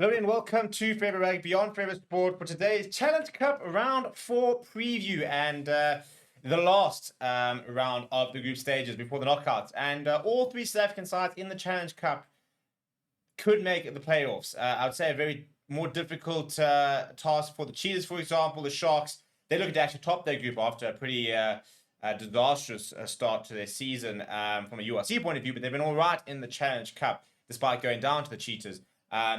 Hello and welcome to Forever Rugby Beyond Forever Sport for today's Challenge Cup Round 4 preview and the last round of the group stages before the knockouts. And all three South African sides in the Challenge Cup could make the playoffs. I would say a very more difficult task for the Cheetahs, for example. The Sharks, they're looking to actually top their group after a pretty disastrous start to their season from a URC point of view, but they've been all right in the Challenge Cup despite going down to the Cheetahs.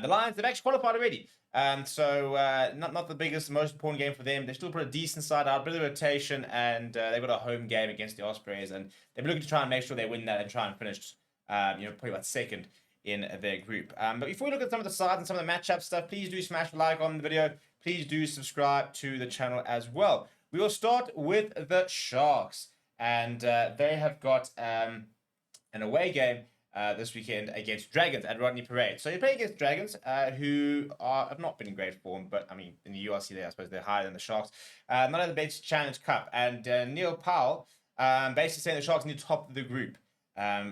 The Lions, they've actually qualified already. Not the biggest, most important game for them. They still put a decent side out, a bit of rotation, and they've got a home game against the Ospreys. And they're looking to try and make sure they win that and try and finish, probably about second in their group. But before we look at some of the sides and some of the matchup stuff, please do smash a like on the video. Please do subscribe to the channel as well. We will start with the Sharks. And they have got an away game this weekend against Dragons at Rodney Parade. So you play against Dragons, who have not been in great form, but I mean, in the URC, I suppose they're higher than the Sharks. Not at the Bench Challenge Cup. And Neil Powell basically saying the Sharks need to top the group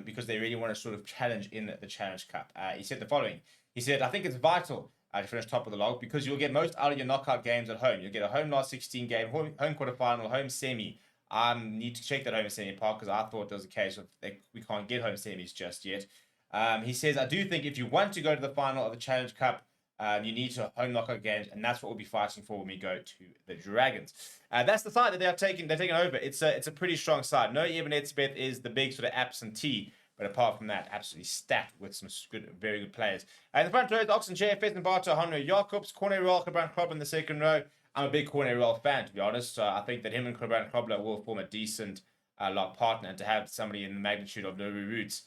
because they really want to sort of challenge in the Challenge Cup. He said the following. He said, I think it's vital to finish top of the log because you'll get most out of your knockout games at home. You'll get a home last 16 game, home quarterfinal, home semi. Need to check that home semi part because I thought there was a case of we can't get home semis just yet. He says, I do think if you want to go to the final of the Challenge Cup, you need to home knockout games, and that's what we'll be fighting for when we go to the Dragons. That's the side that they're taking over. It's a pretty strong side. No Eben Etzebeth is the big sort of absentee, but apart from that, absolutely stacked with some very good players. In the front row, Oxen Chair, Festen Barter, Honor Jacobs, Corne Roll, Brand Krob in the second row. I'm a big Corne Roll fan, to be honest. So I think that him and Brand Krobler will form a decent lock partner, and to have somebody in the magnitude of Noru Roots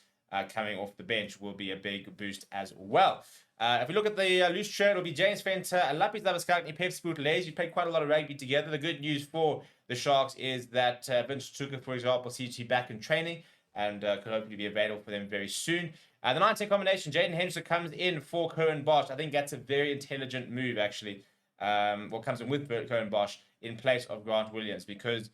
coming off the bench will be a big boost as well. If we look at the loose trade, it'll be James Fenter, Lapis Lavascagni, Pep Spoot Lays. You played quite a lot of rugby together. The good news for the Sharks is that Vince Tuka, for example, seems to be back in training and could hopefully be available for them very soon. The 9-10 combination, Jaden Henderson comes in for Cohen Bosch. I think that's a very intelligent move, actually. Comes in with Cohen Bosch in place of Grant Williams, because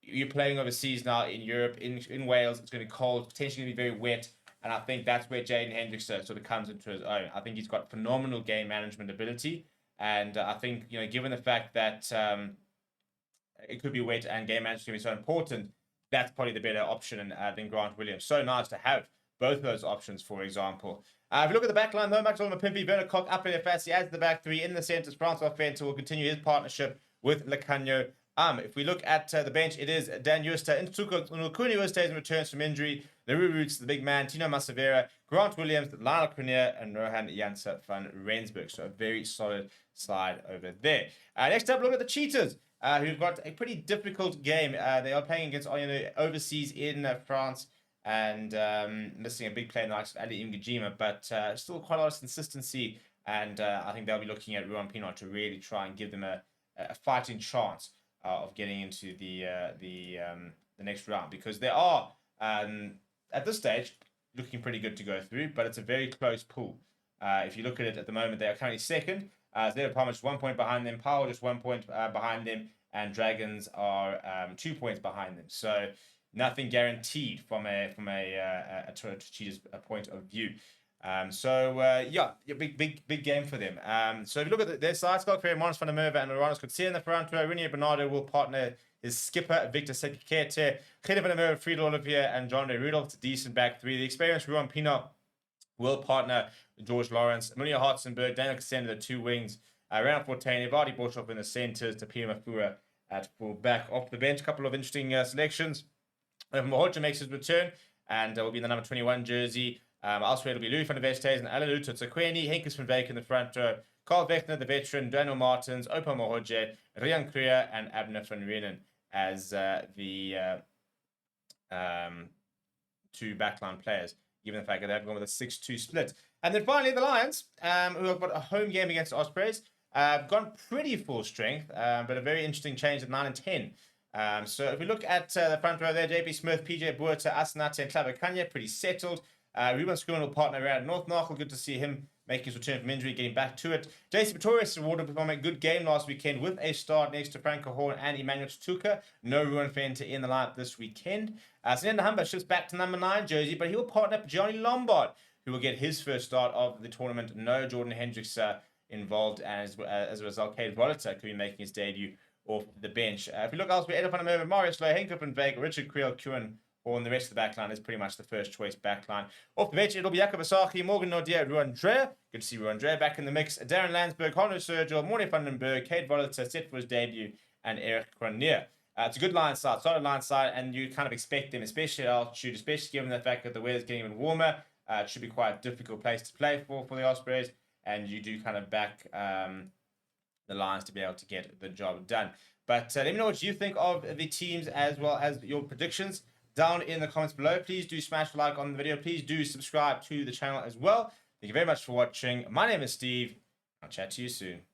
you're playing overseas now in Europe, in Wales. It's going to be cold, potentially going to be very wet, and I think that's where Jaden Hendrickson sort of comes into his own. I think he's got phenomenal game management ability, and I think, given the fact that it could be wet and game management is going to be so important, that's probably the better option than Grant Williams. So nice to have both of those options, for example. If you look at the back line, though, Maxwell Mapimpi, Werner Koch, Apple Fassi adds the back three. In the centres, Francois Fenter will continue his partnership with Lecanyo. If we look at the bench, it is Dan Justa, Ntuko Nukuni, who stays and returns from injury, Leroux Roots, the big man, Tino Masavera, Grant Williams, Lionel Cronier, and Rohan Janse van Rensburg. So a very solid side over there. Next up, look at the Cheetahs, who've got a pretty difficult game. They are playing against overseas in France, and missing a big player in the likes of Ali Imgajima, but still quite a lot of consistency, and I think they'll be looking at Ruan Pinot to really try and give them a fighting chance of getting into the next round, because they are, at this stage, looking pretty good to go through, but it's a very close pool. If you look at it at the moment, they are currently second. Zero Palmer just 1 point behind them, Powell just 1 point behind them, and Dragons are 2 points behind them. So nothing guaranteed from a Cheetah's point of view. Big game for them. So if you look at their side, Scott Ferry, Morris van der Merwe, and Lorenz Coetzee in the front row. Renier Bernardo will partner his skipper, Victor Sekikete, Gede van der Merwe, Friedel Olivier, and John de Rudolph. It's a decent back three. The experienced Ruan Pinot will partner George Lawrence, Munia Hartzenberg, Daniel Cassandra, the two wings, Rana Fortain, Evadi Borchhoff in the centres, Tapia Mafura at full back. Off the bench, a couple of interesting selections. Mohoja makes his return and will be in the number 21 jersey. Elsewhere, it'll be Louis van der Vestes and Alan Luto Tsekweni, Henkes van Beek in the front row, Carl Vechner, the veteran, Daniel Martins, Opa Mohoje, Rian Kriya, and Abner van Reenen as the two backline players, given the fact that they've gone with a 6-2 split. And then finally, the Lions, who have got a home game against Ospreys, gone pretty full strength, but a very interesting change at 9 and 10. So if we look at the front row there, JP Smith, PJ Buerta, Asanate, and Claver Kanya, pretty settled. Ruben Schoon will partner around North Narkle. Good to see him making his return from injury, getting back to it. JC Pretorius rewarded from a good game last weekend with a start next to Franco Horn and Emmanuel Tuka. No Ruan Fenter in the lineup this weekend. Sinenda Humber shifts back to number 9 jersey, but he will partner up Johnny Lombard, who will get his first start of the tournament. No Jordan Hendricks involved, and as a result, Cade Rolliter could be making his debut off the bench. If we look elsewhere, Edith van der Merwe, Marius Lowe, Henk and Veig, Richard Creel, Kieran, and the rest of the backline is pretty much the first choice backline. Off the bench, it'll be Jakob Asaki, Morgan Nordier, Ruan Dreher. Good to see Ruan Dreher back in the mix. Darren Landsberg, Honor Sergio, Morne van den Berg, Cade Rolliter set for his debut, and Eric Cronje. It's a good line side, solid line side, and you kind of expect them, especially at altitude, especially given the fact that the weather's getting even warmer. It should be quite a difficult place to play for the Ospreys, and you do kind of back the Lions to be able to get the job done. But let me know what you think of the teams as well as your predictions down in the comments below. Please do smash a like on the video. Please do subscribe to the channel as well. Thank you very much for watching. My name is Steve. I'll chat to you soon.